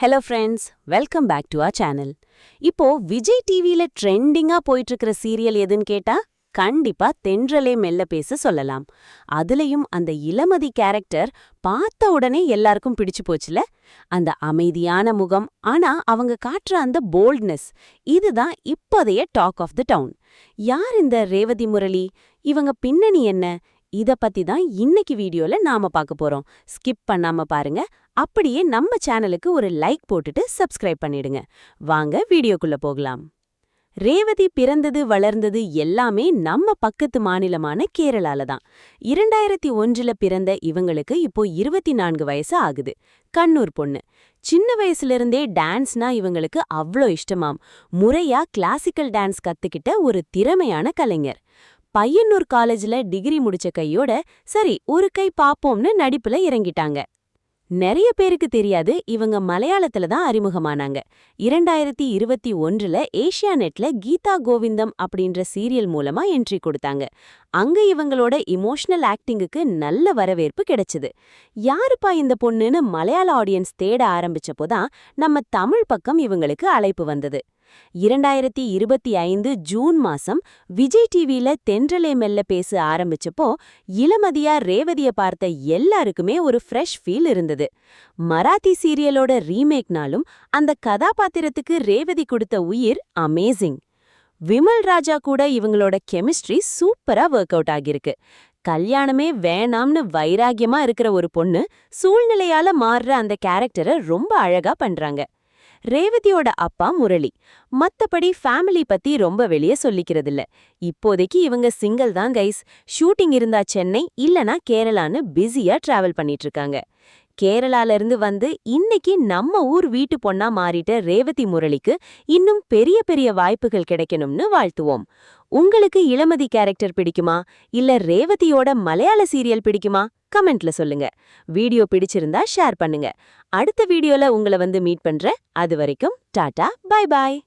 Hello friends, welcome back to our channel. இப்போ விஜய் டிவியில ட்ரெண்டிங்கா போயிட்டு இருக்கிற சீரியல் எதுன்னு கேட்டா கண்டிப்பா தென்றலே மெல்ல பேச சொல்லலாம். அதுலயும் அந்த இளமதி கேரக்டர் பார்த்த உடனே எல்லாருக்கும் பிடிச்சு போச்சுல. அந்த அமைதியான முகம், ஆனா அவங்க காட்டுற அந்த போல்ட்னஸ், இதுதான் இப்போதைய டாக் ஆஃப் தி டவுன். யார் இந்த ரேவதி முரளி? இவங்க பின்னணி என்ன? இத பத்தி தான் இன்னைக்கு வீடியோல நாம பார்க்க போறோம். ஸ்கிப் பண்ணாம பாருங்க. அப்படியே நம்ம சேனலுக்கு ஒரு லைக் போட்டுட்டு சப்ஸ்கிரைப் பண்ணிடுங்க. வாங்க வீடியோக்குள்ள போகலாம். ரேவதி பிறந்தது வளர்ந்தது எல்லாமே நம்ம பக்கத்து மாநிலமான கேரளால தான். 2001ல பிறந்த இவங்களுக்கு இப்போ 24 வயசு ஆகுது. கண்ணூர் பொண்ணு. சின்ன வயசுல இருந்தே டான்ஸ்னா இவங்களுக்கு அவ்ளோ இஷ்டமாம். முறையா கிளாசிக்கல் டான்ஸ் கத்துக்கிட்ட ஒரு திறமையான கலைஞர். பையன்னூர் காலேஜ்ல டிகிரி முடிச்ச கையோட சரி ஒரு கை பாப்போம்னு நடிப்புல இறங்கிட்டாங்க. நிறைய பேருக்கு தெரியாது, இவங்க மலையாளத்துல தான் அறிமுகமானாங்க. 2021ல ஏஷியாநெட்ல கீதா கோவிந்தம் அப்படின்ற சீரியல் மூலமா என்ட்ரி கொடுத்தாங்க. அங்க இவங்களோட இமோஷனல் ஆக்டிங்குக்கு நல்ல வரவேற்பு கிடைச்சது. யாருப்பா இந்த பொண்ணுன்னு மலையாள ஆடியன்ஸ் தேட ஆரம்பிச்சப்போதான் நம்ம தமிழ் பக்கம் இவங்களுக்கு அழைப்பு வந்தது. 2025 ஜூன் மாசம் விஜய் டிவியில தென்றலே மெல்ல பேச ஆரம்பிச்சப்போ இளமதியா ரேவதிய பார்த்த எல்லாருக்குமே ஒரு ஃப்ரெஷ் ஃபீல் இருந்தது. மராத்தி சீரியலோட ரீமேக்னாலும் அந்த கதாபாத்திரத்துக்கு ரேவதி கொடுத்த உயிர் அமேசிங். விமல் ராஜா கூட இவங்களோட கெமிஸ்ட்ரி சூப்பரா ஒர்க் அவுட் ஆகிருக்கு. கல்யாணமே வேணாம்னு வைராகியமா இருக்கிற ஒரு பொண்ணு சூழ்நிலையால மாறுற அந்த கேரக்டரை ரொம்ப அழகா பண்றாங்க. ரேவதியோட அப்பா முரளி. மத்தபடி ஃபேமிலி பத்தி ரொம்ப வெளியே சொல்லிக்கிறதில்ல. இப்போதைக்கு இவங்க சிங்கிள் தான் கைஸ். ஷூட்டிங் இருந்தா சென்னை, இல்லனா கேரளான்னு பிஸியா டிராவல் பண்ணிட்டு இருக்காங்க. கேரளால இருந்து வந்து இன்னைக்கு நம்ம ஊர் வீட்டு பொண்ணா மாறிட்ட ரேவதி முரளிக்கு இன்னும் பெரிய பெரிய வாய்ப்புகள் கிடைக்கணும்னு வாழ்த்துவோம். உங்களுக்கு இளமதி கேரக்டர் பிடிக்குமா, இல்ல ரேவதியோட மலையாள சீரியல் பிடிக்குமா? கமெண்ட்ல சொல்லுங்க. வீடியோ பிடிச்சிருந்தா ஷேர் பண்ணுங்க. அடுத்த வீடியோல உங்களை வந்து மீட் பண்றேன். அது வரைக்கும் டாடா, பை பாய்.